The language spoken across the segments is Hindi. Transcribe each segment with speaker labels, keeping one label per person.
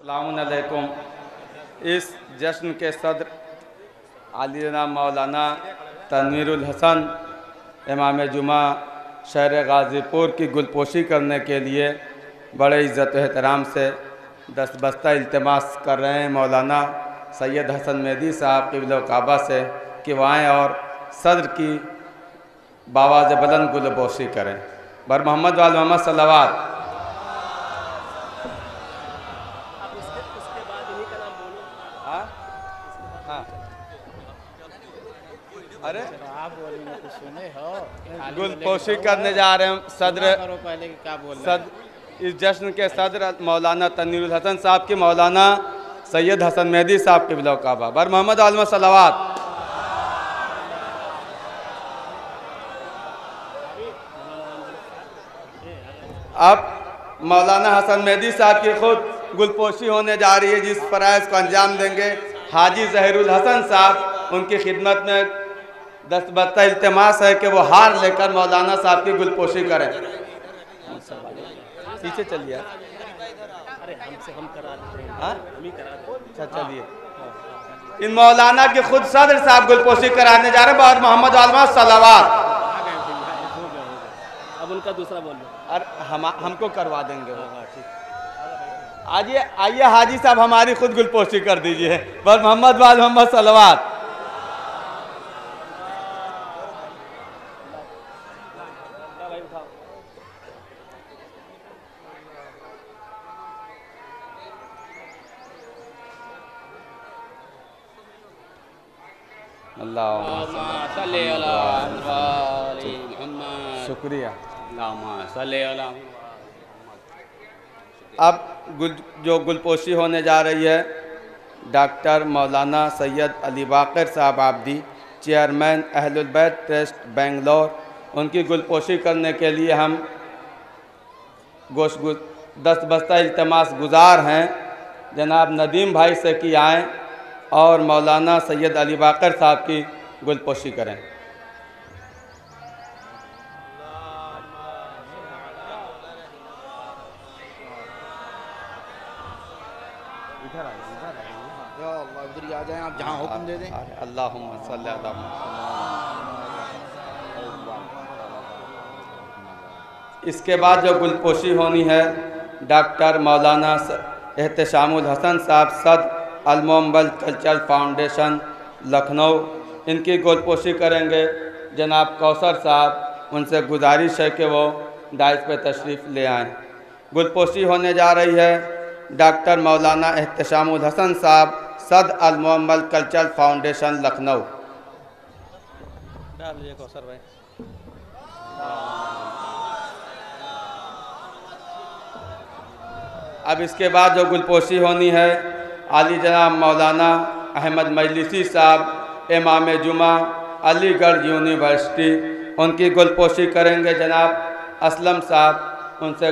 Speaker 1: अस्सलामु अलैकुम। इस जश्न के सदर आली जनाब मौलाना तनवीरुल हसन इमाम जुमा शहर गाज़ीपुर की गुलपोशी करने के लिए बड़े इज़्ज़त एहतराम से दस्तबस्ता इल्तिमास कर रहे हैं मौलाना सैयद हसन मेहदी साहब क़िबला काबा से कि वह आएँ और सदर की बावाज़ बुलंद गुलपोशी करें। बर मोहम्मद वाल मोहम्मद सल्लल्लाहु। अरे आप बोलेंगे तो सुने हो। गुलपोशी करने जा रहे हैं सदर पहले क्या बोल सदर इस जश्न के सदर मौलाना तनवीरुल हसन साहब की मौलाना सैयद हसन मेहदी साहब क़िबला काबा बर मोहम्मद आलम सलावत। अब मौलाना हसन मेहदी साहब की खुद गुलपोशी होने जा रही है, जिस फ़राइज़ को अंजाम देंगे हाजी ज़हीरुल हसन साहब। उनकी खिदमत में दस्तबस्ता इल्तिमास है कि वो हार लेकर मौलाना साहब की गुलपोशी करें। पीछे चलिए। अरे हमसे हम करा देते हैं। हाँ हम ही करा देते हैं। अच्छा चलिए। इन मौलाना के खुद सदर साहब गुलपोशी कराने जा रहे हैं और मोहम्मद आलमा सलावत। अब उनका दूसरा बोल लो। अरे हमको करवा देंगे वो। आइए हाजी साहब हमारी खुद गुलपोशी कर दीजिए। बस मोहम्मद वाल मोहम्मद सलावत। शुक्रिया। अब जो गुलपोशी होने जा रही है डॉक्टर मौलाना सैयद अली बाकर साहब आबदी, चेयरमैन अहलुल बैत ट्रस्ट बेंगलोर, उनकी गुलपोशी करने के लिए हम दस्तबस्ता इल्तिमास गुजार हैं जनाब नदीम भाई से कि आएँ और मौलाना सैयद अली बाकर साहब की गुलपोशी करें।
Speaker 2: इधर आ जाएं आप, जहाँ हुक्म दे दें।
Speaker 1: अल्लाहुम्मा सल्ली अला इसके बाद जो गुलपोशी होनी है डॉक्टर मौलाना एहतशामुल हसन साहब सद अलमोहम्मद कल्चरल फाउंडेशन लखनऊ, इनकी गुलपोशी करेंगे जनाब कौसर साहब। उनसे गुजारिश है कि वो डाइस पे तशरीफ़ ले आएँ। गुलपोशी होने जा रही है डॉक्टर मौलाना एहतशामुल हसन साहब सद अलमोहम्मद कल्चरल फाउंडेशन लखनऊ। डाल लीजिए कौसर भाई। अब इसके बाद जो गुलपोशी होनी है आली जनाब मौलाना अहमद मजलिसी साहब इमाम जुमा अलीगढ़ यूनिवर्सिटी, उनकी गुलपोशी करेंगे जनाब असलम साहब। उनसे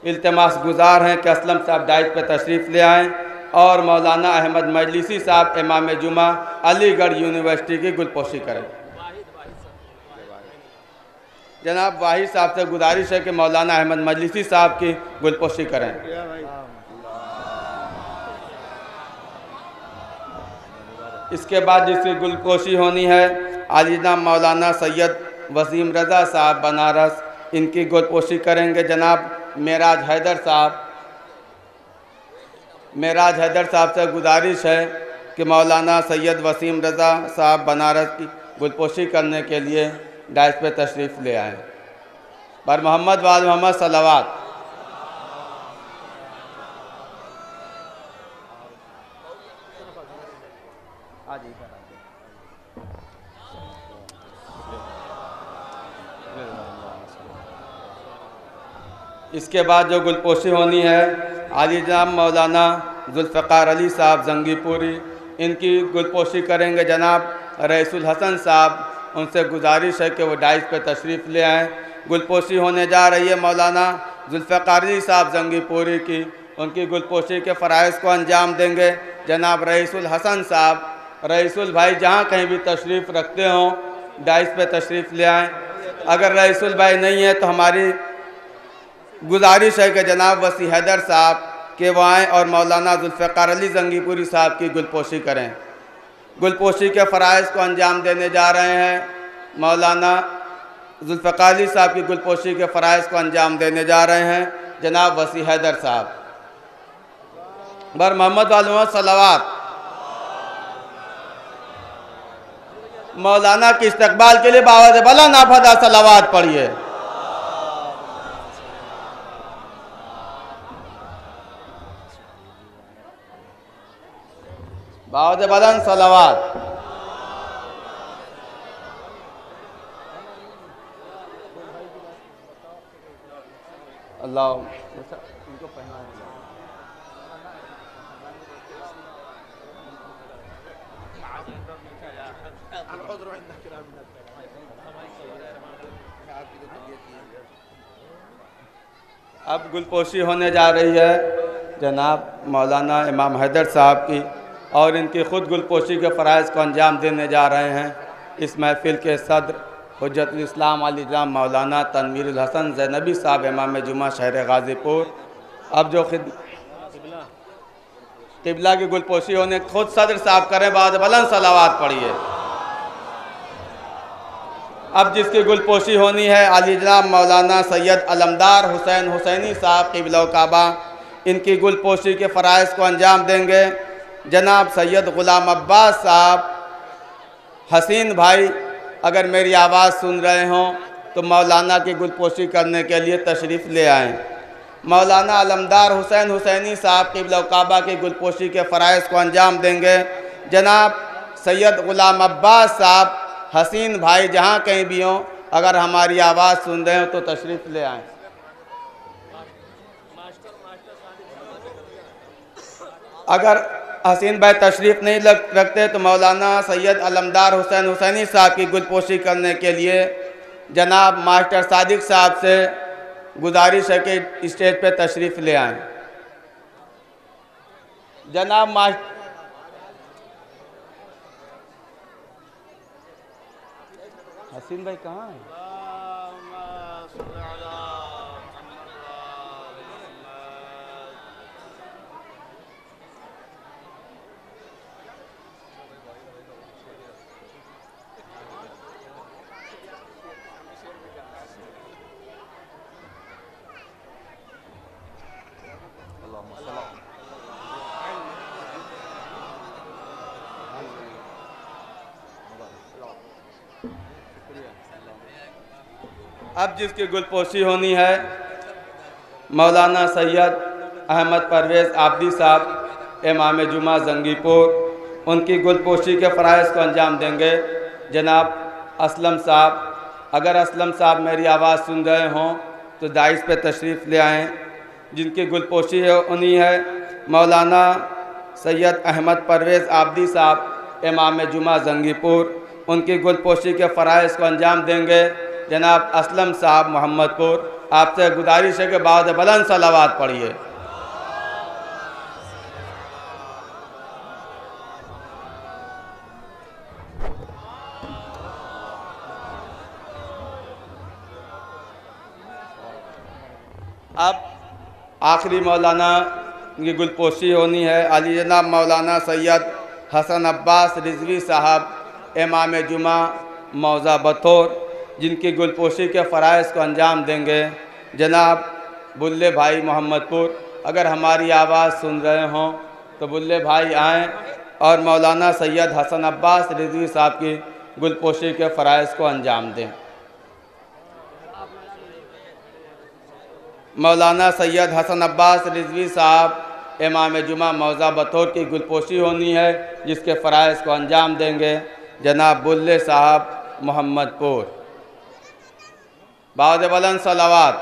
Speaker 1: इल्तिमास गुजार हैं कि असलम साहब डाइस पर तशरीफ़ ले आएँ और मौलाना अहमद मजलिसी साहब इमाम जुमा अलीगढ़ यूनिवर्सिटी की गुलपोशी करें। जनाब वाहिद साहब से गुजारिश है कि मौलाना अहमद मजलिसी साहब की गुलपोशी करें। इसके बाद जिसकी गुलपोशी होनी है आलिना मौलाना सैयद वसीम रज़ा साहब बनारस, इनकी गुलपोशी करेंगे जनाब मेराज हैदर साहब। मेराज हैदर साहब से गुजारिश है कि मौलाना सैयद वसीम रज़ा साहब बनारस की गुलपोशी करने के लिए डाइस पे तशरीफ़ ले आएँ। पर मोहम्मद वाल मोहम्मद सलावत। इसके बाद जो गुलपोशी होनी है आली जनाब मौलाना जुल्फ़िकार अली साहब जंगीपुरी, इनकी गुलपोशी करेंगे जनाब रईसुल हसन साहब। उनसे गुजारिश है कि वो डाइस पे तशरीफ़ ले आएँ। गुलपोशी होने जा रही है मौलाना जुल्फ़िकार अली साहब जंगीपुरी की, उनकी गुलपोशी के फ़राइज़ को अंजाम देंगे जनाब रईसुल हसन साहब। रईसुल भाई जहाँ कहीं भी तशरीफ़ रखते हों डाइस पे तशरीफ़ ले आएँ। अगर रईसुल भाई नहीं है तो हमारी गुजारिश है कि जनाब वसी हैदर साहब कि वो आएँ और मौलाना जुल्फ़िकार अली ज़ंगीपुरी साहब की गुलपोशी करें। गुलपोशी के फ़राइज़ को अंजाम देने जा रहे हैं। मौलाना जुल्फ़िकार अली साहब की गुलपोशी के फ़राइज़ को अंजाम देने जा रहे हैं जनाब वसी हैदर साहब। बर मोहम्मद वालों सलावत। मौलाना के इस्तकबाल के लिए बावज़ बला नाफदा सलावत पढ़िए। बावज़ बलन सलावत। अल्लाह इनको पहना अब गुलपोशी होने जा रही है जनाब मौलाना इमाम हैदर साहब की, और इनकी ख़ुद गुलपोशी के फ़राइज़ को अंजाम देने जा रहे हैं। इस महफ़िल के सदर हुज्जतुल इस्लाम आलिज़ाम मौलाना तनवीरुल हसन ज़ैनबी साहब इमाम जुमा शहर गाज़ीपुर। अब जो क़िबला की गुलपोशी होने खुद सदर साहब करें, बाद बुलंद सलावत पढ़िए। अब जिसकी गुलपोशी होनी है आलिज़ाम मौलाना सैयद अलमदार हुसैन हुसैनी साहब क़िबला काबा, इनकी गुलपोशी के फ़राइज़ को अंजाम देंगे जनाब सैयद ग़ुलाम अब्बास साहब। हसीन भाई अगर मेरी आवाज़ सुन रहे हों तो मौलाना की गुलपोशी करने के लिए तशरीफ़ ले आएँ। मौलाना अलमदार हुसैन हुसैनी साहब क़िबला काबा की गुलपोशी के फ़राइज़ को अंजाम देंगे जनाब सैयद ग़ुलाम अब्बास साहब। हसीन भाई जहाँ कहीं भी हों अगर हमारी आवाज़ सुन रहे हो तो तशरीफ़ ले आएँ। अगर हसीन भाई तशरीफ़ नहीं रखते तो मौलाना सैयद अलमदार हुसैन हुसैनी साहब की गुलपोशी करने के लिए जनाब मास्टर सादिक साहब से गुजारिश है कि स्टेज पे तशरीफ़ ले आएँ। जनाब हसीन भाई कहाँ हैं? अब जिसकी गुलपोशी होनी है मौलाना सैयद अहमद परवेज़ आबदी साहब इमाम जुमा ज़ंगीपुर, उनकी गुलपोशी के फ़राइज़ को अंजाम देंगे जनाब असलम साहब। अगर असलम साहब मेरी आवाज़ सुन रहे हों तो दाइस पे तशरीफ़ ले आएँ। जिनकी गुलपोशी है उन्हीं है मौलाना सैयद अहमद परवेज़ आबदी साहब इमाम जुमा ज़ंगीपुर, उनकी गुलपोशी के फ़राइज़ को अंजाम देंगे जनाब असलम साहब मोहम्मदपुर। आपसे गुजारिश है कि बाद बुलंद सलावत पढ़िए। अब आखिरी मौलाना की गुलपोशी होनी है अली जनाब मौलाना सैयद हसन अब्बास रिजवी साहब इमाम जुमा मौज़ा बतौर, जिनकी गुलपोशी के फ़राइज़ को अंजाम देंगे जनाब बुल्ले भाई मोहम्मदपुर। अगर हमारी आवाज़ सुन रहे हों तो बुल्ले भाई आएँ और मौलाना सैयद हसन अब्बास रिजवी साहब की गुलपोशी के फ़राइज़ को अंजाम दें। मौलाना सैयद हसन अब्बास रिजवी साहब इमाम जुमा मौज़ा बतौर की गुलपोशी होनी है, जिसके फ़राइज़ को अंजाम देंगे जनाब बुल्ले साहब मोहम्मदपुर। बाद बुलंद सलावत।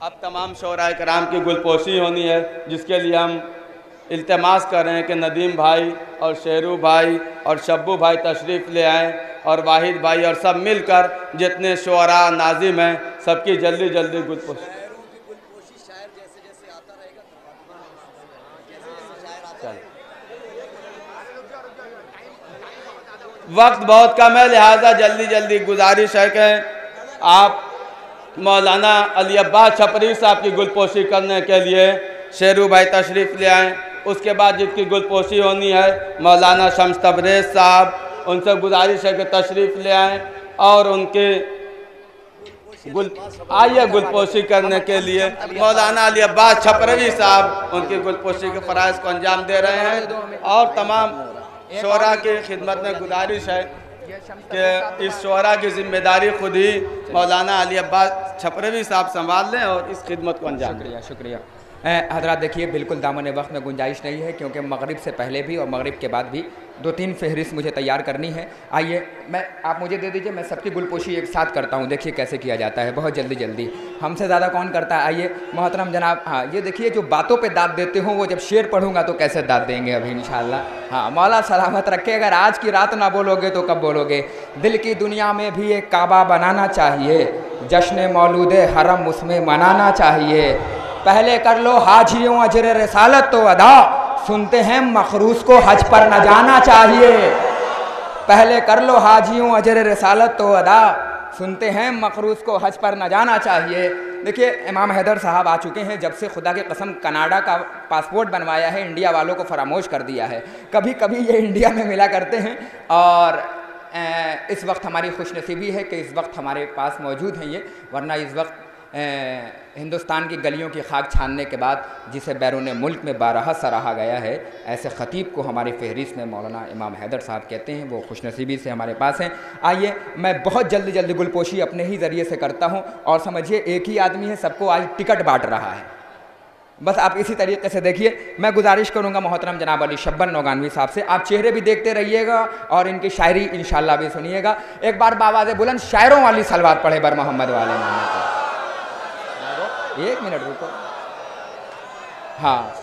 Speaker 1: अब तमाम शोराए कराम की गुलपोशी होनी है, जिसके लिए हम इल्तिमास कर रहे हैं कि नदीम भाई और शेरू भाई और शब्बू भाई तशरीफ़ ले आएँ और वाहिद भाई और सब मिलकर जितने शुअरा नाज़िम हैं सबकी जल्दी जल्दी गुलपोशी। वक्त बहुत कम है, लिहाजा जल्दी जल्दी गुजारिश है कि आप मौलाना अली अब्बास छपरी साहब की गुलपोशी करने के लिए शेरू भाई तशरीफ़ ले आएँ। उसके बाद जिसकी गुलपोशी होनी है मौलाना शम्स तबरेज़ साहब, उनसे गुजारिश है कि तशरीफ़ ले आएँ और उनके आइए गुलपोशी करने के लिए मौलाना अली अब्बास छपरवी साहब उनकी गुलपोशी के फ़राइज़ को अंजाम दे रहे हैं। और तमाम शोरा की खिदमत में गुजारिश है कि इस शोरा की जिम्मेदारी खुद ही मौलाना अली अब्बास छपरवी साहब संभाल लें और इस खिदमत को अंजाम दें।
Speaker 3: शुक्रिया। हजरात देखिए, बिल्कुल दामन वक्त में गुंजाइश नहीं है, क्योंकि मगरिब से पहले भी और मगरिब के बाद भी 2-3 फहरिस्त मुझे तैयार करनी है। आइए आप मुझे दे दीजिए, मैं सबकी गुलपोशी एक साथ करता हूँ। देखिए कैसे किया जाता है, बहुत जल्दी जल्दी, हमसे ज़्यादा कौन करता है। आइए मोहतरम जनाब, हाँ ये देखिए, जो बातों पे दाद देते हो वो जब शेर पढ़ूंगा तो कैसे दाद देंगे अभी इंशाल्लाह। हाँ, मौला सलामत रखे, अगर आज की रात ना बोलोगे तो कब बोलोगे। दिल की दुनिया में भी एक काबा बनाना चाहिए, जश्न मौलूद हरम उसमें मनाना चाहिए। पहले कर लो हाजियों अजर रिसालत तो अदा, सुनते हैं मखरूस को हज पर न जाना चाहिए। पहले कर लो हाजियों अजर रिसालत तो अदा, सुनते हैं मखरूस को हज पर न जाना चाहिए। देखिए इमाम हैदर साहब आ चुके हैं, जब से खुदा की कसम कनाडा का पासपोर्ट बनवाया है इंडिया वालों को फरामोश कर दिया है। कभी कभी ये इंडिया में मिला करते हैं और इस वक्त हमारी खुशनसीबी है कि इस वक्त हमारे पास मौजूद हैं ये, वरना इस वक्त हिंदुस्तान की गलियों की खाक छानने के बाद जिसे बैरून मुल्क में बारहा सराहा गया है, ऐसे ख़तीब को हमारी फहरिस्त में मौलाना इमाम हैदर साहब कहते हैं, वो खुशनसीबी से हमारे पास हैं। आइए मैं बहुत जल्दी जल्दी गुलपोशी अपने ही ज़रिए से करता हूँ, और समझिए एक ही आदमी है, सबको आज टिकट बांट रहा है। बस आप इसी तरीके से देखिए। मैं गुजारिश करूँगा मोहतरम जनाब अली शब्बन नौगानवी साहब से, आप चेहरे भी देखते रहिएगा और इनकी शायरी इंशाल्लाह भी सुनिएगा। एक बार बावाज़े बुलंद शायरों वाली सलवात पढ़े बर मोहम्मद वाले नाम को। एक मिनट रुको। हाँ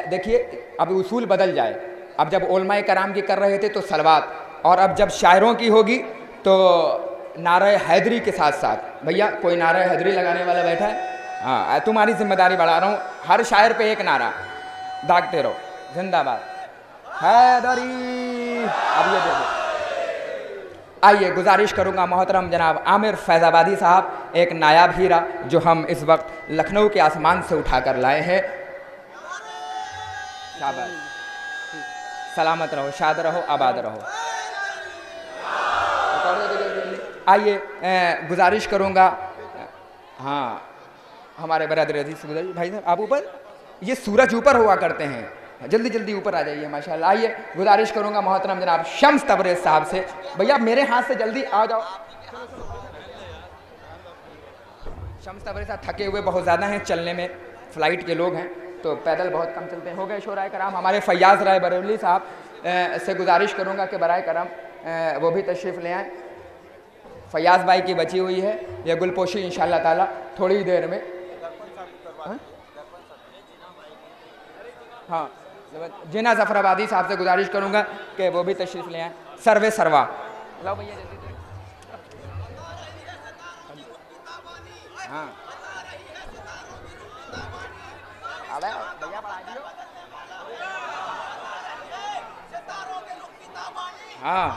Speaker 3: देखिए, अब उसूल बदल जाए। अब जब उलमाए कराम की कर रहे थे तो सलवात, और अब जब शायरों की होगी तो नारे हैदरी के साथ साथ। भैया कोई नारे हैदरी लगाने वाला बैठा है? हाँ, तुम्हारी जिम्मेदारी बढ़ा रहा हूँ, हर शायर पे एक नारा दागते रहो, जिंदाबाद हैदरी। अब ये देखो, आइए गुजारिश करूंगा मोहतरम जनाब आमिर फैज़ाबादी साहब, एक नायाब हीरा जो हम इस वक्त लखनऊ के आसमान से उठाकर लाए हैं। शाबाश, सलामत रहो, शाद रहो, आबाद रहो। आइए गुजारिश करूंगा, हाँ हमारे बरादर अजीज भाई साहब, आप ऊपर, ये सूरज ऊपर हुआ करते हैं, जल्दी जल्दी ऊपर आ जाइए माशाल्लाह। आइए गुजारिश करूंगा मोहतरम जनाब शम्स तबरेज़ साहब से, भैया मेरे हाथ से जल्दी आ जाओ। शम्स तबरेज़ साहब थके हुए बहुत ज़्यादा हैं, चलने में फ़्लाइट के लोग हैं तो पैदल बहुत कम चलते हैं। हो गए शोराए कराम। हमारे फैयाज़ राय बरेली साहब से गुजारिश करूंगा कि बराए करम वो भी तशरीफ़ ले आएँ। फैयाज़ भाई की बची हुई है ये गुलपोशी इंशाअल्लाह ताला थोड़ी देर में। हाँ, जिना जफराबादी साहब से गुजारिश करूंगा कि वो भी तशरीफ़ ले आए। सर्वे सरवा लाओ भैया जल्दी से। हाँ अबे भैया बढ़ा दियो। हाँ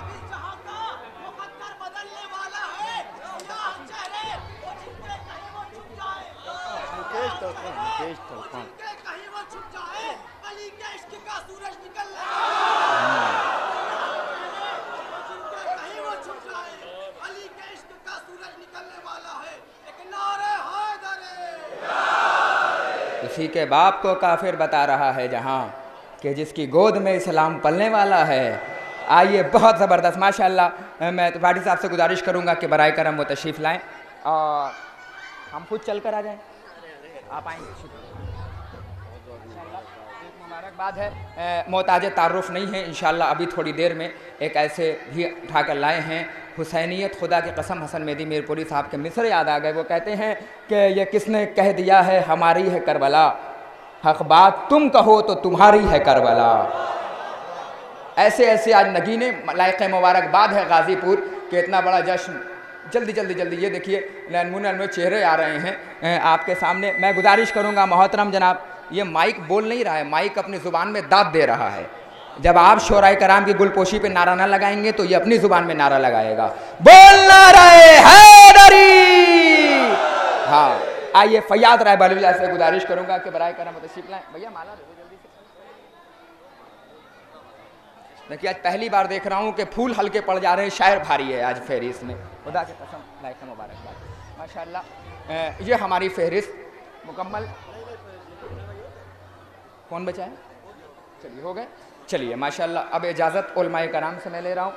Speaker 3: उसी के बाप को काफिर बता रहा है जहाँ कि जिसकी गोद में इस्लाम पलने वाला है। आइए बहुत ज़बरदस्त माशाअल्लाह। मैं तो भाटी साहब से गुजारिश करूँगा कि बराए करम वो तशरीफ़ लाएँ और हम खुद चल कर आ जाएँ। आप आएँगे, मुबारकबाद है। मोहताज तारुफ नहीं है इंशाअल्लाह, अभी थोड़ी देर में एक ऐसे भी उठा कर लाए हैं हुसैनियत खुदा की कसम। हसन मेहदी मीरपुरी साहब के मिसर याद आ गए। वो कहते हैं कि ये किसने कह दिया है हमारी है करबला, हक बात तुम कहो तो तुम्हारी है करबला। ऐसे ऐसे आज नगीने लायक मुबारकबाद है गाज़ीपुर के इतना बड़ा जश्न। जल्दी जल्दी जल्दी ये देखिए नन्हे चेहरे आ रहे हैं आपके सामने। मैं गुजारिश करूँगा मोहतरम जनाब, ये माइक बोल नहीं रहा है, माइक अपनी ज़ुबान में दाद दे रहा है। जब आप शोराए कराम की गुलपोशी पे नारा ना लगाएंगे तो ये अपनी जुबान में नारा लगाएगा, बोल नाराए हैदरी। हाँ, आइए फैयाद राय बलविला से गुजारिश करूंगा कि बराए करम तशरीफ लाएं। भैया माला दे दो जल्दी से। देखिए आज पहली बार देख रहा हूँ कि फूल हल्के पड़ जा रहे हैं, शायर भारी है आज फहरिस्त में, खुदा के कसम लाइक मुबारकबाद माशाल्लाह। ये हमारी फहरिस्त मुकम्मल। कौन बचा है? चलिए हो गए, चलिए माशाल्लाह। अब इजाज़त उलमाए कराम से मैं ले रहा हूँ।